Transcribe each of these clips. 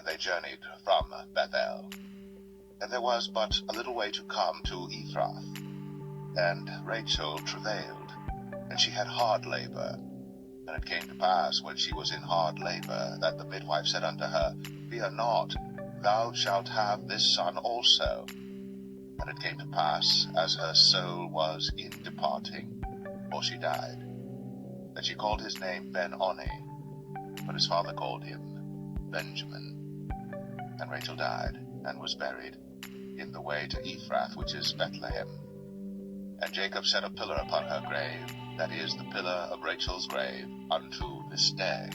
they journeyed from Bethel. And there was but a little way to come to Ephrath. And Rachel travailed, and she had hard labor. And it came to pass, when she was in hard labor, that the midwife said unto her, Fear not, thou shalt have this son also. And it came to pass, as her soul was in departing, for she died, that she called his name Ben-Oni, but his father called him Benjamin. And Rachel died, and was buried in the way to Ephrath, which is Bethlehem. And Jacob set a pillar upon her grave, that is, the pillar of Rachel's grave, unto this day.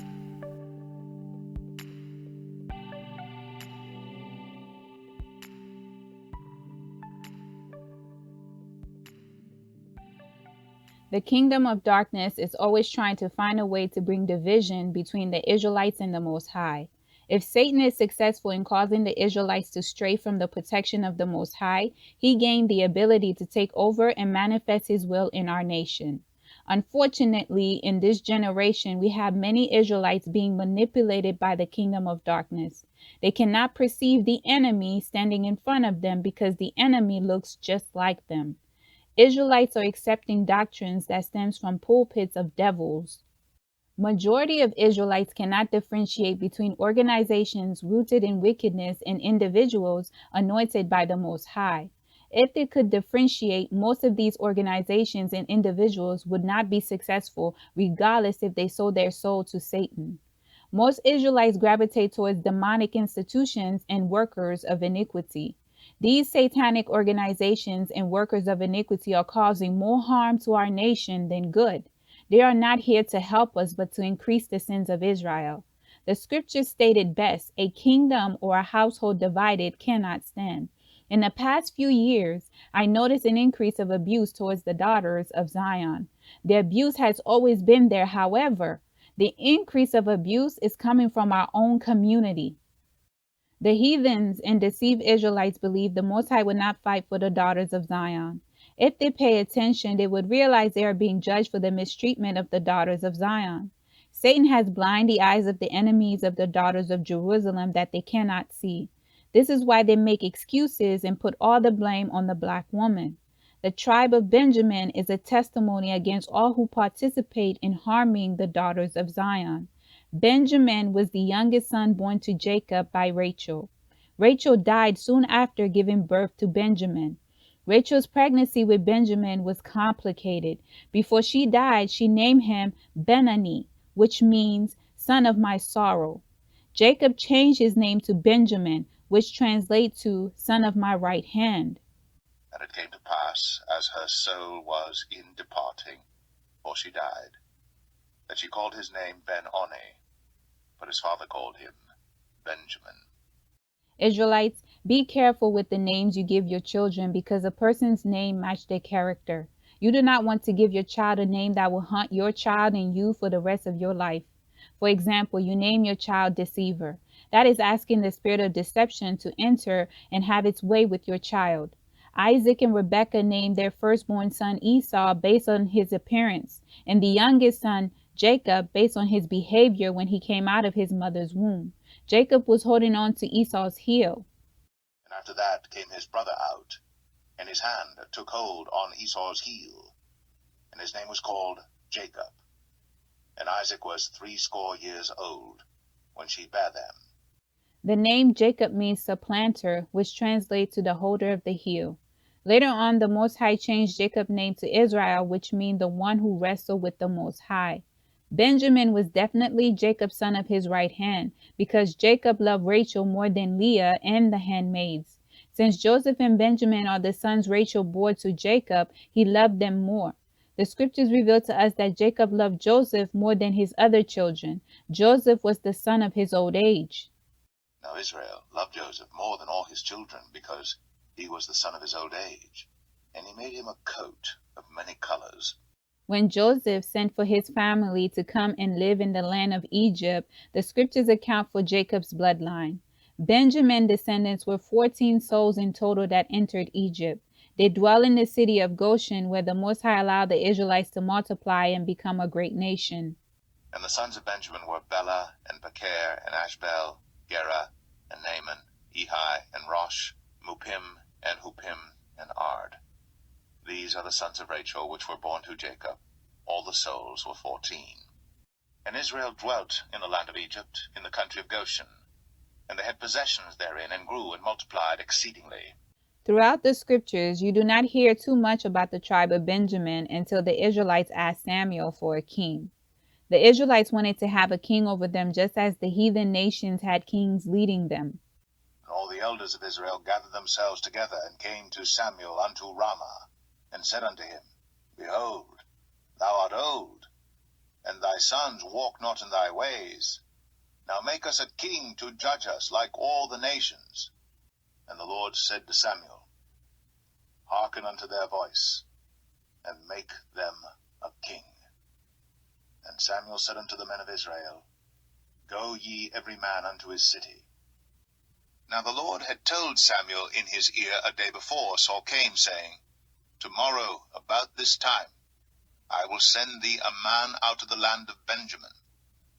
The kingdom of darkness is always trying to find a way to bring division between the Israelites and the Most High. If Satan is successful in causing the Israelites to stray from the protection of the Most High, he gained the ability to take over and manifest his will in our nation. Unfortunately, in this generation, we have many Israelites being manipulated by the kingdom of darkness. They cannot perceive the enemy standing in front of them because the enemy looks just like them. Israelites are accepting doctrines that stems from pulpits of devils. Majority of Israelites cannot differentiate between organizations rooted in wickedness and individuals anointed by the Most High. If they could differentiate, most of these organizations and individuals would not be successful, regardless if they sold their soul to Satan. Most Israelites gravitate towards demonic institutions and workers of iniquity. These satanic organizations and workers of iniquity are causing more harm to our nation than good. They are not here to help us, but to increase the sins of Israel. The scripture stated best, a kingdom or a household divided cannot stand. In the past few years, I noticed an increase of abuse towards the daughters of Zion. The abuse has always been there. However, the increase of abuse is coming from our own community. The heathens and deceived Israelites believe the Most High would not fight for the daughters of Zion. If they pay attention, they would realize they are being judged for the mistreatment of the daughters of Zion. Satan has blinded the eyes of the enemies of the daughters of Jerusalem that they cannot see. This is why they make excuses and put all the blame on the black woman. The tribe of Benjamin is a testimony against all who participate in harming the daughters of Zion. Benjamin was the youngest son born to Jacob by Rachel. Rachel died soon after giving birth to Benjamin. Rachel's pregnancy with Benjamin was complicated. Before she died, she named him Ben-Oni, which means son of my sorrow. Jacob changed his name to Benjamin, which translates to son of my right hand. And it came to pass, as her soul was in departing, for she died, that she called his name Ben-Oni, but his father called him Benjamin. Israelites, be careful with the names you give your children because a person's name matches their character. You do not want to give your child a name that will haunt your child and you for the rest of your life. For example, you name your child Deceiver. That is asking the spirit of deception to enter and have its way with your child. Isaac and Rebekah named their firstborn son Esau based on his appearance, and the youngest son Jacob based on his behavior when he came out of his mother's womb. Jacob was holding on to Esau's heel. And after that came his brother out, and his hand took hold on Esau's heel, and his name was called Jacob. And Isaac was 80 years old when she bare them. The name Jacob means supplanter, which translates to the holder of the heel. Later on, the Most High changed Jacob's name to Israel, which means the one who wrestled with the Most High. Benjamin was definitely Jacob's son of his right hand, because Jacob loved Rachel more than Leah and the handmaids. Since Joseph and Benjamin are the sons Rachel bore to Jacob, he loved them more. The scriptures reveal to us that Jacob loved Joseph more than his other children. Joseph was the son of his old age. Now Israel loved Joseph more than all his children, because he was the son of his old age, and he made him a coat of many colors. When Joseph sent for his family to come and live in the land of Egypt, the scriptures account for Jacob's bloodline. Benjamin's descendants were 14 souls in total that entered Egypt. They dwell in the city of Goshen, where the Most High allowed the Israelites to multiply and become a great nation. And the sons of Benjamin were Bela, and Becher, and Ashbel, Gera, and Naaman, Ehi, and Rosh, Muppim, and Huppim, and Ard. These are the sons of Rachel, which were born to Jacob. All the souls were 14. And Israel dwelt in the land of Egypt, in the country of Goshen. And they had possessions therein, and grew and multiplied exceedingly. Throughout the scriptures, you do not hear too much about the tribe of Benjamin until the Israelites asked Samuel for a king. The Israelites wanted to have a king over them just as the heathen nations had kings leading them. All the elders of Israel gathered themselves together, and came to Samuel unto Ramah, and said unto him, Behold, thou art old, and thy sons walk not in thy ways. Now make us a king to judge us like all the nations. And the Lord said to Samuel, Hearken unto their voice, and make them a king. And Samuel said unto the men of Israel, Go ye every man unto his city. Now the Lord had told Samuel in his ear a day before Saul came, saying, Tomorrow about this time I will send thee a man out of the land of Benjamin,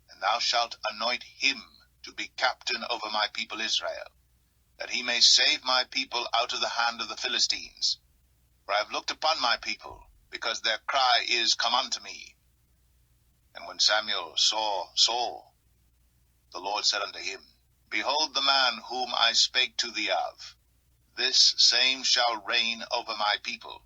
and thou shalt anoint him to be captain over my people Israel, that he may save my people out of the hand of the Philistines. For I have looked upon my people, because their cry is come unto me. And when Samuel saw Saul, the Lord said unto him, Behold the man whom I spake to thee of. This same shall reign over my people.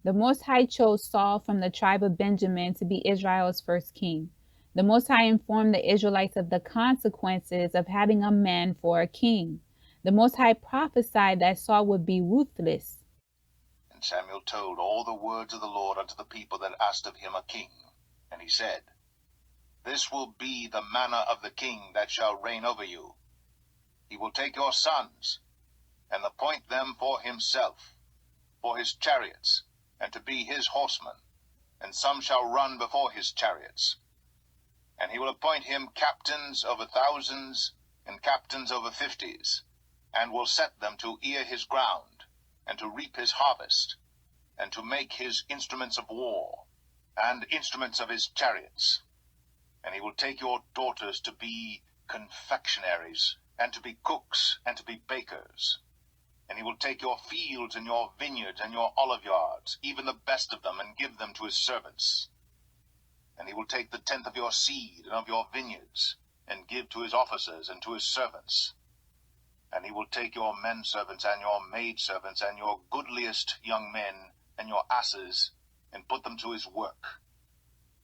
The Most High chose Saul from the tribe of Benjamin to be Israel's first king. The Most High informed the Israelites of the consequences of having a man for a king. The Most High prophesied that Saul would be ruthless. And Samuel told all the words of the Lord unto the people that asked of him a king. And he said, This will be the manner of the king that shall reign over you. He will take your sons, and appoint them for himself, for his chariots, and to be his horsemen, and some shall run before his chariots. And he will appoint him captains over thousands, and captains over 50s, and will set them to ear his ground, and to reap his harvest, and to make his instruments of war, and instruments of his chariots. And he will take your daughters to be confectionaries, and to be cooks, and to be bakers. And he will take your fields, and your vineyards, and your olive yards, even the best of them, and give them to his servants. And he will take the tenth of your seed, and of your vineyards, and give to his officers, and to his servants. And he will take your men servants, and your maid servants, and your goodliest young men, and your asses, and put them to his work.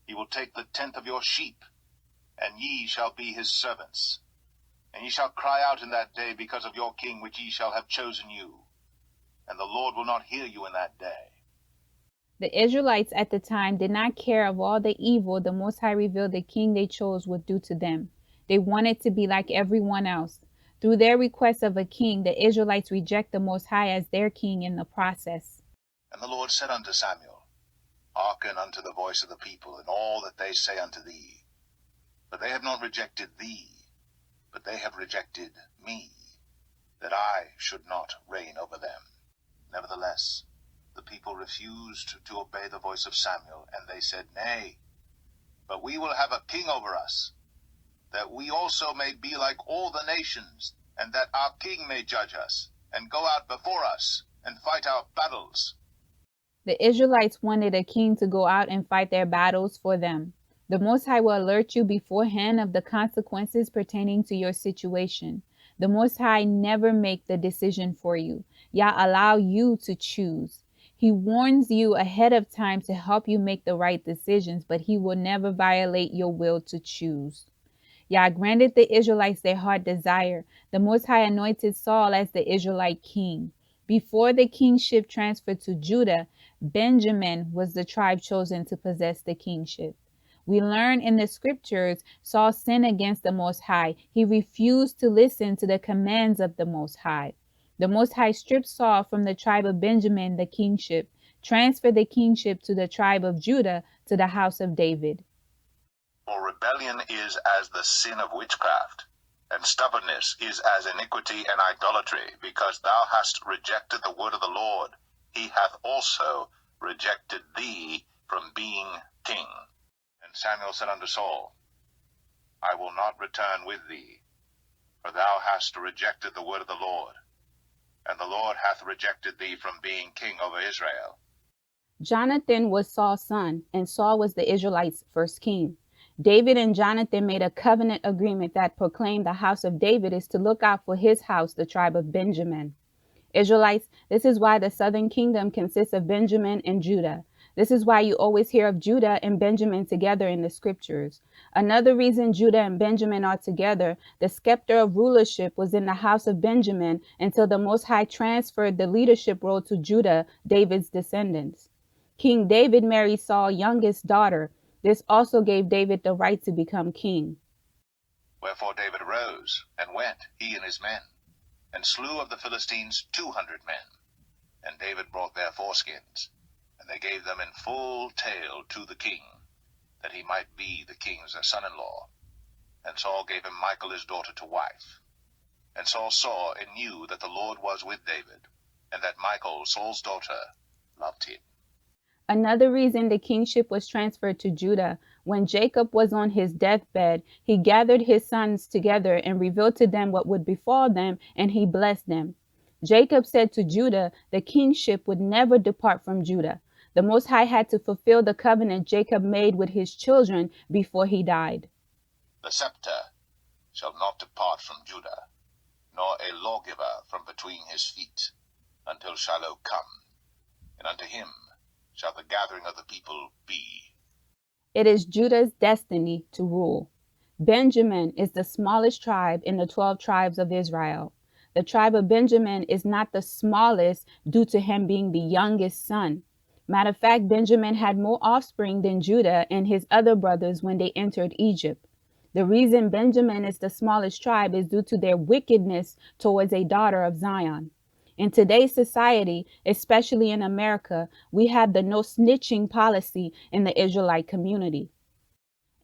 He will take the tenth of your sheep, and ye shall be his servants. And ye shall cry out in that day because of your king which ye shall have chosen you. And the Lord will not hear you in that day. The Israelites at the time did not care of all the evil the Most High revealed the king they chose would do to them. They wanted to be like everyone else. Through their request of a king, the Israelites reject the Most High as their king in the process. And the Lord said unto Samuel, Hearken unto the voice of the people, in all that they say unto thee. For they have not rejected thee, but they have rejected me, that I should not reign over them. Nevertheless, the people refused to obey the voice of Samuel, and they said, Nay, but we will have a king over us, that we also may be like all the nations, and that our king may judge us, and go out before us, and fight our battles. The Israelites wanted a king to go out and fight their battles for them. The Most High will alert you beforehand of the consequences pertaining to your situation. The Most High never make the decision for you. Yah allow you to choose. He warns you ahead of time to help you make the right decisions, but he will never violate your will to choose. Yah granted the Israelites their heart desire. The Most High anointed Saul as the Israelite king. Before the kingship transferred to Judah, Benjamin was the tribe chosen to possess the kingship. We learn in the scriptures Saul sinned against the Most High. He refused to listen to the commands of the Most High. The Most High stripped Saul from the tribe of Benjamin, the kingship, transferred the kingship to the tribe of Judah, to the house of David. For rebellion is as the sin of witchcraft, and stubbornness is as iniquity and idolatry. Because thou hast rejected the word of the Lord, he hath also rejected thee from being king. And Samuel said unto Saul, I will not return with thee, For thou hast rejected the word of the Lord, and the Lord hath rejected thee from being king over Israel. Jonathan was Saul's son, and Saul was the Israelites' first king. David and Jonathan made a covenant agreement that proclaimed the house of David is to look out for his house, the tribe of Benjamin. Israelites, this is why the southern kingdom consists of Benjamin and Judah. This is why you always hear of Judah and Benjamin together in the scriptures. Another reason Judah and Benjamin are together, the scepter of rulership was in the house of Benjamin until the Most High transferred the leadership role to Judah, David's descendants. King David married Saul's youngest daughter. This also gave David the right to become king. Wherefore David arose, and went, he and his men, and slew of the Philistines 200 men. And David brought their foreskins, and they gave them in full tale to the king, that he might be the king's son-in-law. And Saul gave him Michal his daughter to wife. And Saul saw and knew that the Lord was with David, and that Michal, Saul's daughter, loved him. Another reason the kingship was transferred to Judah, when Jacob was on his deathbed, he gathered his sons together and revealed to them what would befall them, and he blessed them. Jacob said to Judah, the kingship would never depart from Judah. The Most High had to fulfill the covenant Jacob made with his children before he died. The scepter shall not depart from Judah, nor a lawgiver from between his feet, until Shiloh come, and unto him shall the gathering of the people be. It is Judah's destiny to rule. Benjamin is the smallest tribe in the 12 tribes of Israel. The tribe of Benjamin is not the smallest due to him being the youngest son. Matter of fact, Benjamin had more offspring than Judah and his other brothers when they entered Egypt. The reason Benjamin is the smallest tribe is due to their wickedness towards a daughter of Zion. In today's society, especially in America, we have the no snitching policy in the Israelite community.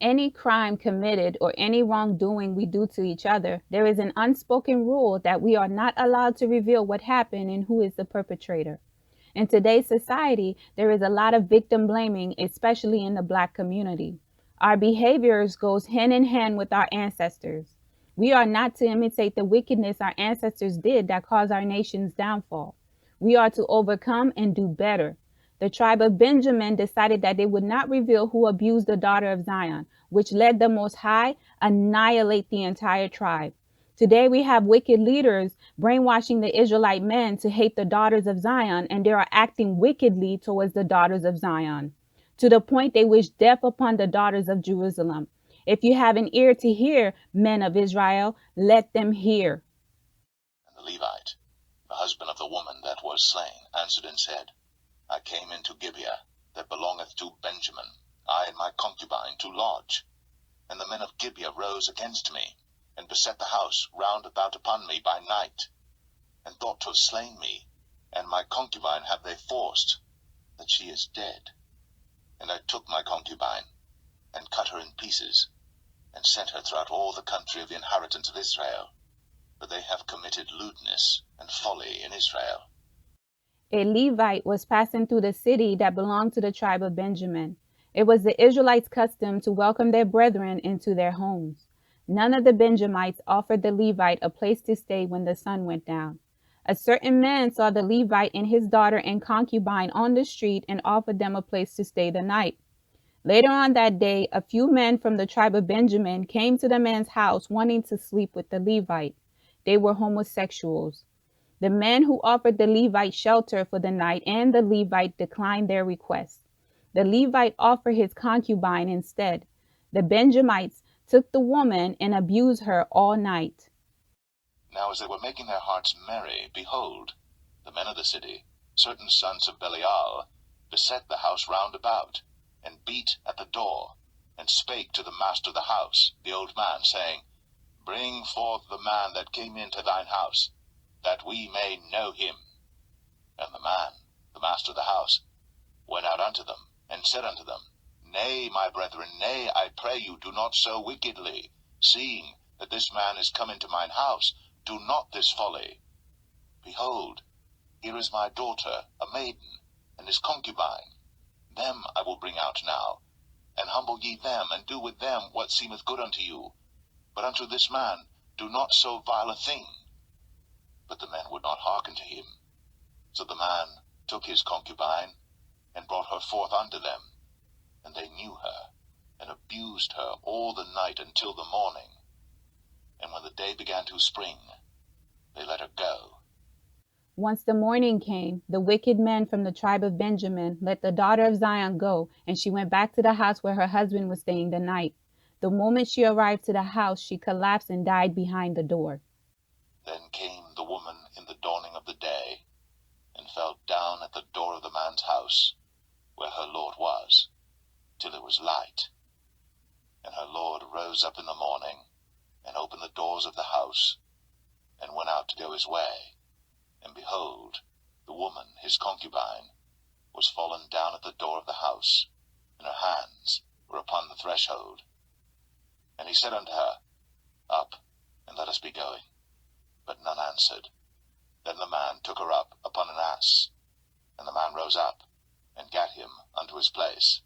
Any crime committed or any wrongdoing we do to each other, there is an unspoken rule that we are not allowed to reveal what happened and who is the perpetrator. In today's society, there is a lot of victim blaming, especially in the Black community. Our behaviors goes hand in hand with our ancestors. We are not to imitate the wickedness our ancestors did that caused our nation's downfall. We are to overcome and do better. The tribe of Benjamin decided that they would not reveal who abused the daughter of Zion, which led the Most High annihilate the entire tribe. Today we have wicked leaders brainwashing the Israelite men to hate the daughters of Zion, and they are acting wickedly towards the daughters of Zion, to the point they wish death upon the daughters of Jerusalem. If you have an ear to hear, men of Israel, let them hear. And the Levite, the husband of the woman that was slain, answered and said, I came into Gibeah, that belongeth to Benjamin, I and my concubine, to lodge. And the men of Gibeah rose against me, and beset the house round about upon me by night, and thought to have slain me, and my concubine have they forced, that she is dead. And I took my concubine, and cut her in pieces, and sent her throughout all the country of the inheritance of Israel, for they have committed lewdness and folly in Israel. A Levite was passing through the city that belonged to the tribe of Benjamin. It was the Israelites' custom to welcome their brethren into their homes. None of the Benjamites offered the Levite a place to stay when the sun went down. A certain man saw the Levite and his daughter and concubine on the street and offered them a place to stay the night. Later on that day, a few men from the tribe of Benjamin came to the man's house wanting to sleep with the Levite. They were homosexuals. The men who offered the Levite shelter for the night and the Levite declined their request. The Levite offered his concubine instead. The Benjamites took the woman and abused her all night. Now as they were making their hearts merry, behold, the men of the city, certain sons of Belial, beset the house round about, and beat at the door, and spake to the master of the house, the old man, saying, Bring forth the man that came into thine house, that we may know him. And the man, the master of the house, went out unto them, and said unto them, Nay, my brethren, nay, I pray you, do not so wickedly, seeing that this man is come into mine house, do not this folly. Behold, here is my daughter, a maiden, and his concubine. Them I will bring out now, and humble ye them, and do with them what seemeth good unto you. But unto this man do not so vile a thing. But the men would not hearken to him. So the man took his concubine, and brought her forth unto them. And they knew her, and abused her all the night until the morning. And when the day began to spring, they let her go. Once the morning came, the wicked men from the tribe of Benjamin let the daughter of Zion go, and she went back to the house where her husband was staying the night. The moment she arrived to the house, she collapsed and died behind the door. Then came the woman in the dawning of the day, and fell down at the door of the man's house, where her lord was, till it was light. And her lord rose up in the morning, and opened the doors of the house, and went out to go his way. And behold, the woman, his concubine, was fallen down at the door of the house, and her hands were upon the threshold. And he said unto her, Up, and let us be going. But none answered. Then the man took her up upon an ass, and the man rose up, and gat him unto his place.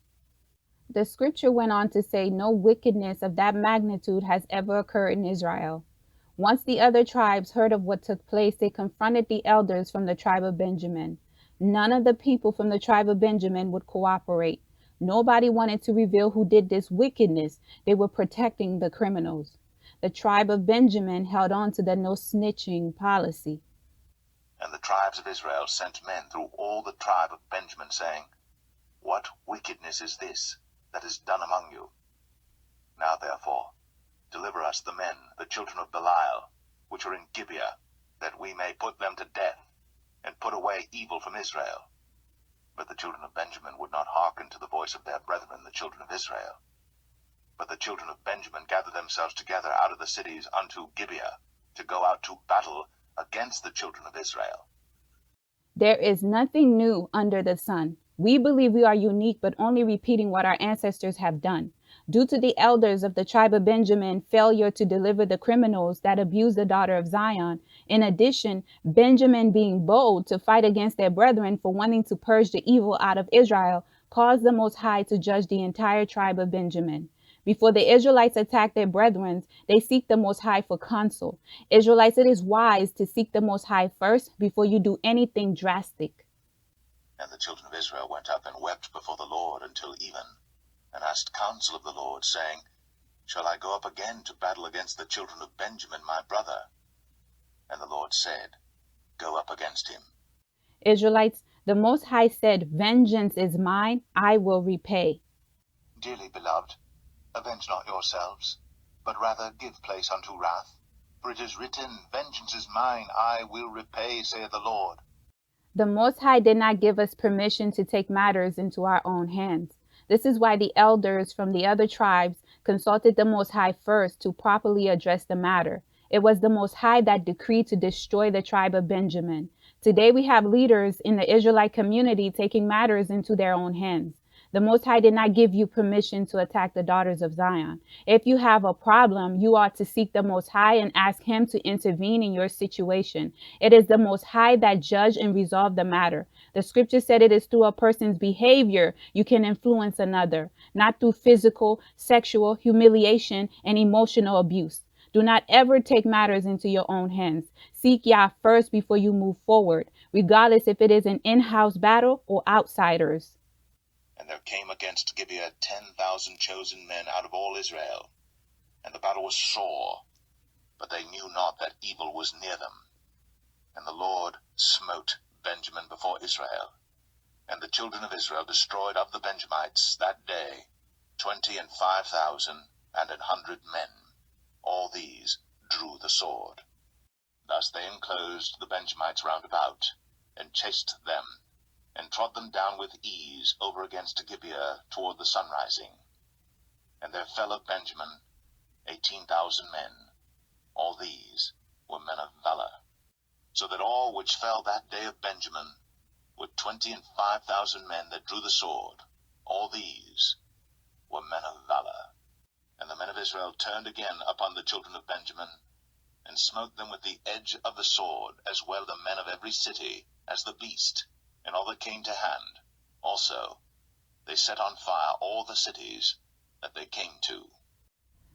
The scripture went on to say no wickedness of that magnitude has ever occurred in Israel. Once the other tribes heard of what took place, they confronted the elders from the tribe of Benjamin. None of the people from the tribe of Benjamin would cooperate. Nobody wanted to reveal who did this wickedness. They were protecting the criminals. The tribe of Benjamin held on to the no snitching policy. And the tribes of Israel sent men through all the tribe of Benjamin, saying, What wickedness is this that is done among you? Now therefore, deliver us the men, the children of Belial, which are in Gibeah, that we may put them to death, and put away evil from Israel. But the children of Benjamin would not hearken to the voice of their brethren, the children of Israel. But the children of Benjamin gathered themselves together out of the cities unto Gibeah, to go out to battle against the children of Israel. There is nothing new under the sun. We believe we are unique, but only repeating what our ancestors have done. Due to the elders of the tribe of Benjamin failure to deliver the criminals that abused the daughter of Zion, in addition, Benjamin being bold to fight against their brethren for wanting to purge the evil out of Israel, caused the Most High to judge the entire tribe of Benjamin. Before the Israelites attack their brethren, they seek the Most High for counsel. Israelites, it is wise to seek the Most High first before you do anything drastic. And the children of Israel went up and wept before the Lord until even, and asked counsel of the Lord, saying, Shall I go up again to battle against the children of Benjamin my brother? And the Lord said, Go up against him. Israelites, the Most High said, Vengeance is mine, I will repay. Dearly beloved, avenge not yourselves, but rather give place unto wrath. For it is written, Vengeance is mine, I will repay, saith the Lord. The Most High did not give us permission to take matters into our own hands. This is why the elders from the other tribes consulted the Most High first to properly address the matter. It was the Most High that decreed to destroy the tribe of Benjamin. Today we have leaders in the Israelite community taking matters into their own hands. The Most High did not give you permission to attack the daughters of Zion. If you have a problem, you ought to seek the Most High and ask Him to intervene in your situation. It is the Most High that judge and resolve the matter. The scripture said it is through a person's behavior you can influence another, not through physical, sexual, humiliation, and emotional abuse. Do not ever take matters into your own hands. Seek Yah first before you move forward, regardless if it is an in-house battle or outsiders. And there came against Gibeah 10,000 chosen men out of all Israel. And the battle was sore, but they knew not that evil was near them. And the Lord smote Benjamin before Israel. And the children of Israel destroyed of the Benjamites that day 25,000 and 100 men. All these drew the sword. Thus they enclosed the Benjamites round about, and chased them, and trod them down with ease over against Gibeah toward the sunrising. And there fell of Benjamin 18,000 men. All these were men of valor. So that all which fell that day of Benjamin were 25,000 men that drew the sword. All these were men of valor. And the men of Israel turned again upon the children of Benjamin, and smote them with the edge of the sword, as well the men of every city as the beast, and all that came to hand. Also they set on fire all the cities that they came to.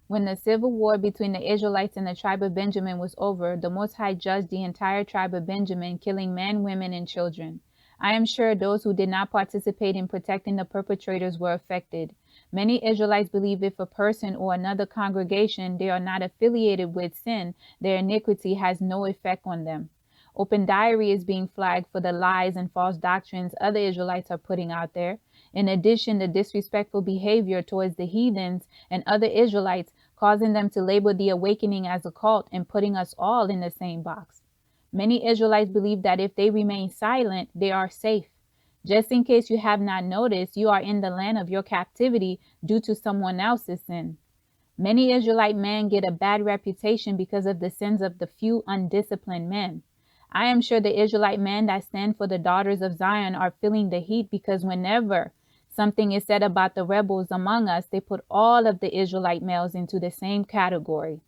When the civil war between the Israelites and the tribe of Benjamin was over, the Most High judged the entire tribe of Benjamin, killing men, women, and children. I am sure those who did not participate in protecting the perpetrators were affected. Many Israelites believe if a person or another congregation they are not affiliated with sin, their iniquity has no effect on them. Open diary is being flagged for the lies and false doctrines other Israelites are putting out there. In addition, the disrespectful behavior towards the heathens and other Israelites, causing them to label the awakening as a cult and putting us all in the same box. Many Israelites believe that if they remain silent, they are safe. Just in case you have not noticed, you are in the land of your captivity due to someone else's sin. Many Israelite men get a bad reputation because of the sins of the few undisciplined men. I am sure the Israelite men that stand for the daughters of Zion are feeling the heat because whenever something is said about the rebels among us, they put all of the Israelite males into the same category.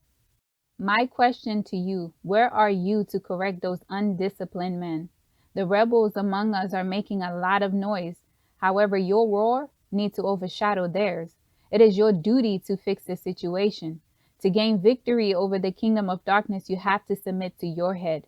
My question to you, where are you to correct those undisciplined men? The rebels among us are making a lot of noise. However, your roar needs to overshadow theirs. It is your duty to fix the situation. To gain victory over the kingdom of darkness, you have to submit to your head.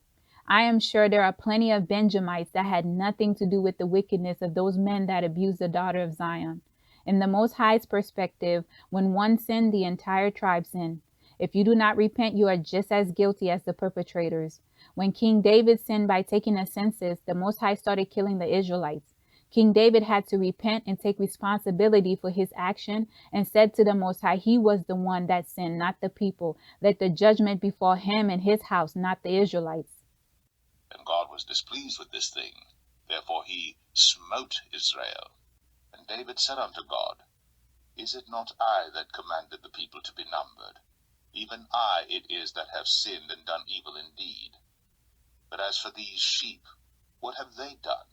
I am sure there are plenty of Benjamites that had nothing to do with the wickedness of those men that abused the daughter of Zion. In the Most High's perspective, when one sinned, the entire tribe sinned. If you do not repent, you are just as guilty as the perpetrators. When King David sinned by taking a census, the Most High started killing the Israelites. King David had to repent and take responsibility for his action and said to the Most High, he was the one that sinned, not the people. Let the judgment befall him and his house, not the Israelites. And God was displeased with this thing. Therefore he smote Israel. And David said unto God, Is it not I that commanded the people to be numbered? Even I it is that have sinned and done evil indeed. But as for these sheep, what have they done?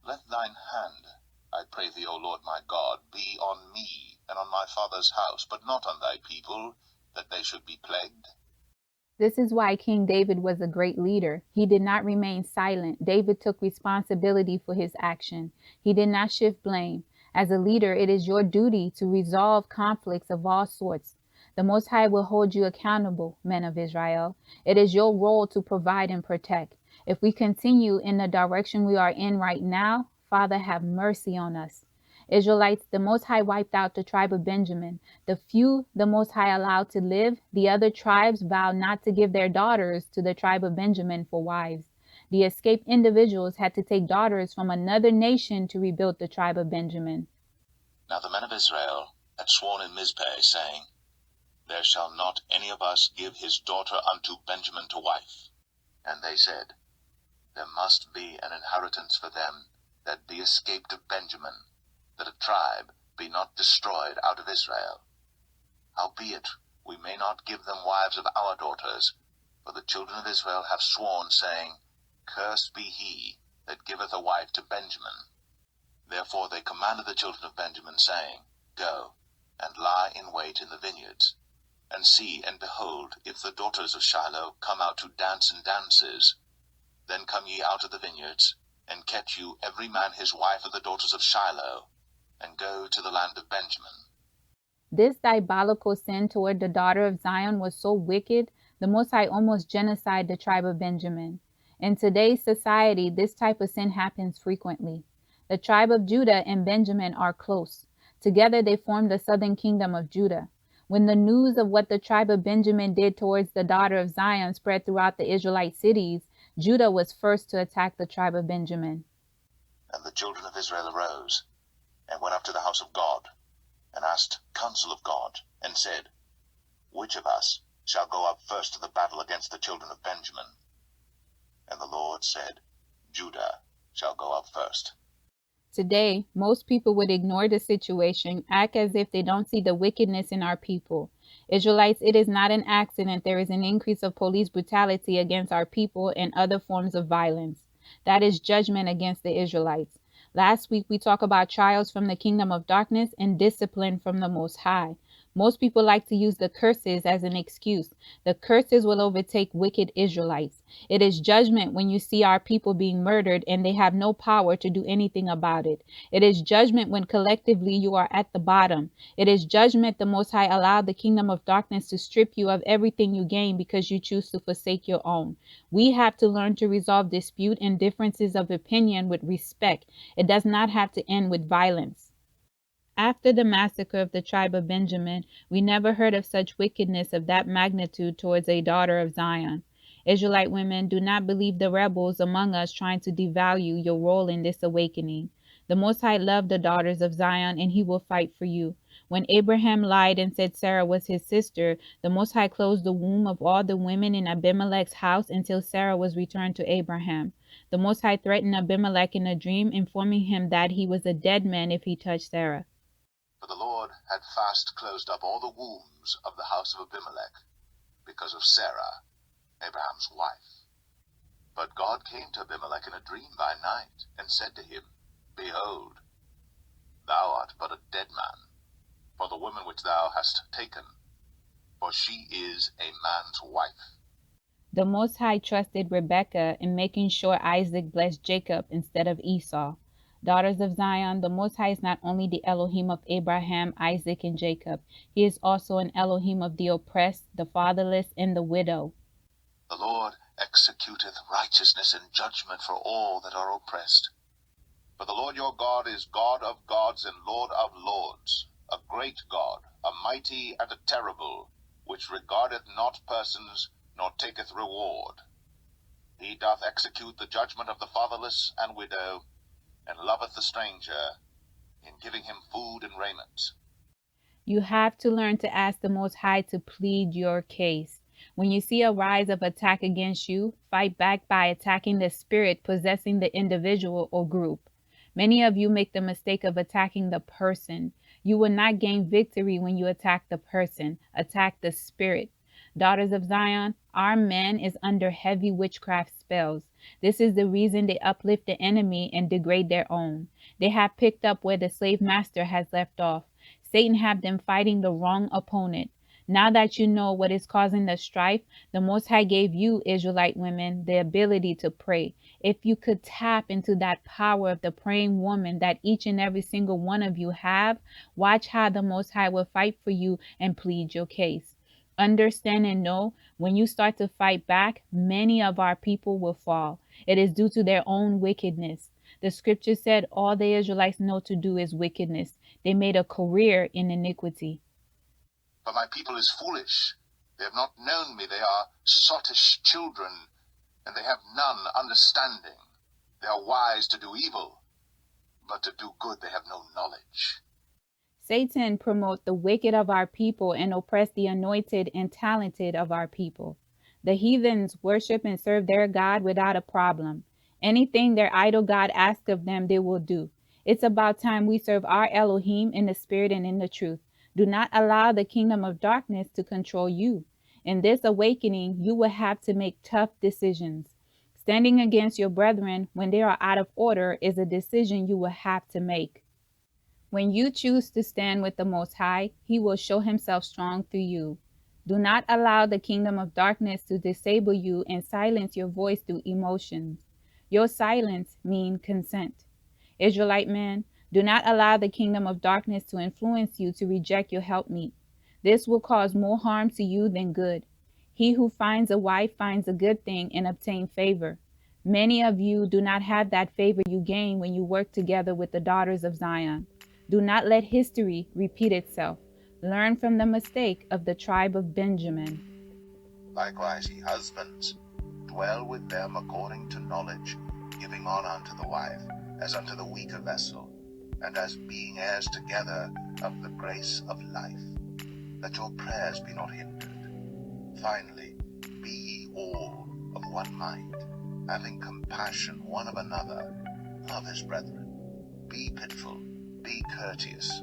Let thine hand, I pray thee, O Lord my God, be on me and on my father's house, but not on thy people, that they should be plagued. This is why King David was a great leader. He did not remain silent. David took responsibility for his action. He did not shift blame. As a leader, it is your duty to resolve conflicts of all sorts. The Most High will hold you accountable, men of Israel. It is your role to provide and protect. If we continue in the direction we are in right now, Father, have mercy on us. Israelites, the Most High wiped out the tribe of Benjamin. The few the Most High allowed to live, the other tribes vowed not to give their daughters to the tribe of Benjamin for wives. The escaped individuals had to take daughters from another nation to rebuild the tribe of Benjamin. Now the men of Israel had sworn in Mizpeh, saying, There shall not any of us give his daughter unto Benjamin to wife. And they said, There must be an inheritance for them that be escaped of Benjamin, that a tribe be not destroyed out of Israel. Howbeit, we may not give them wives of our daughters, for the children of Israel have sworn, saying, Cursed be he that giveth a wife to Benjamin. Therefore they commanded the children of Benjamin, saying, Go, and lie in wait in the vineyards, and see and behold, if the daughters of Shiloh come out to dance in dances, then come ye out of the vineyards, and catch you every man his wife of the daughters of Shiloh, and go to the land of Benjamin. This diabolical sin toward the daughter of Zion was so wicked, the Most High almost genocided the tribe of Benjamin. In today's society, this type of sin happens frequently. The tribe of Judah and Benjamin are close. Together they form the southern kingdom of Judah. When the news of what the tribe of Benjamin did towards the daughter of Zion spread throughout the Israelite cities, Judah was first to attack the tribe of Benjamin. And the children of Israel arose, and went up to the house of God, and asked counsel of God, and said, Which of us shall go up first to the battle against the children of Benjamin? And the Lord said, Judah shall go up first. Today, most people would ignore the situation, act as if they don't see the wickedness in our people. Israelites, it is not an accident there is an increase of police brutality against our people and other forms of violence. That is judgment against the Israelites. Last week, we talked about trials from the kingdom of darkness and discipline from the Most High. Most people like to use the curses as an excuse. The curses will overtake wicked Israelites. It is judgment when you see our people being murdered and they have no power to do anything about it. It is judgment when collectively you are at the bottom. It is judgment the Most High allowed the kingdom of darkness to strip you of everything you gain because you choose to forsake your own. We have to learn to resolve dispute and differences of opinion with respect. It does not have to end with violence. After the massacre of the tribe of Benjamin, we never heard of such wickedness of that magnitude towards a daughter of Zion. Israelite women, do not believe the rebels among us trying to devalue your role in this awakening. The Most High loved the daughters of Zion, and he will fight for you. When Abraham lied and said Sarah was his sister, the Most High closed the womb of all the women in Abimelech's house until Sarah was returned to Abraham. The Most High threatened Abimelech in a dream, informing him that he was a dead man if he touched Sarah. For the Lord had fast closed up all the wombs of the house of Abimelech, because of Sarah, Abraham's wife. But God came to Abimelech in a dream by night, and said to him, Behold, thou art but a dead man, for the woman which thou hast taken, for she is a man's wife. The Most High trusted Rebekah in making sure Isaac blessed Jacob instead of Esau. Daughters of Zion, the Most High is not only the Elohim of Abraham, Isaac, and Jacob. He is also an Elohim of the oppressed, the fatherless, and the widow. The Lord executeth righteousness and judgment for all that are oppressed. For the Lord your God is God of gods and Lord of lords, a great God, a mighty and a terrible, which regardeth not persons, nor taketh reward. He doth execute the judgment of the fatherless and widow, and loveth the stranger, in giving him food and raiment. You have to learn to ask the Most High to plead your case. When you see a rise of attack against you, fight back by attacking the spirit possessing the individual or group. Many of you make the mistake of attacking the person. You will not gain victory when you attack the person. Attack the spirit. Daughters of Zion, our man is under heavy witchcraft spells. This is the reason they uplift the enemy and degrade their own. They have picked up where the slave master has left off. Satan have them fighting the wrong opponent. Now that you know what is causing the strife, the Most High gave you, Israelite women, the ability to pray. If you could tap into that power of the praying woman that each and every single one of you have, watch how the Most High will fight for you and plead your case. Understand and know, when you start to fight back, many of our people will fall. It is due to their own wickedness. The scripture said all the Israelites know to do is wickedness. They made a career in iniquity. For my people is foolish. They have not known me. They are sottish children, and they have none understanding. They are wise to do evil, but to do good they have no knowledge. Satan promotes the wicked of our people and oppress the anointed and talented of our people. The heathens worship and serve their God without a problem. Anything their idol god asks of them, they will do. It's about time we serve our Elohim in the spirit and in the truth. Do not allow the kingdom of darkness to control you. In this awakening, you will have to make tough decisions. Standing against your brethren when they are out of order is a decision you will have to make. When you choose to stand with the Most High, He will show Himself strong through you. Do not allow the kingdom of darkness to disable you and silence your voice through emotions. Your silence means consent. Israelite man, do not allow the kingdom of darkness to influence you to reject your helpmeet. This will cause more harm to you than good. He who finds a wife finds a good thing and obtains favor. Many of you do not have that favor you gain when you work together with the daughters of Zion. Do not let history repeat itself. Learn from the mistake of the tribe of Benjamin. Likewise, ye husbands, dwell with them according to knowledge, giving honor unto the wife, as unto the weaker vessel, and as being heirs together of the grace of life, that your prayers be not hindered. Finally, be ye all of one mind, having compassion one of another, love as brethren, be pitiful, be courteous,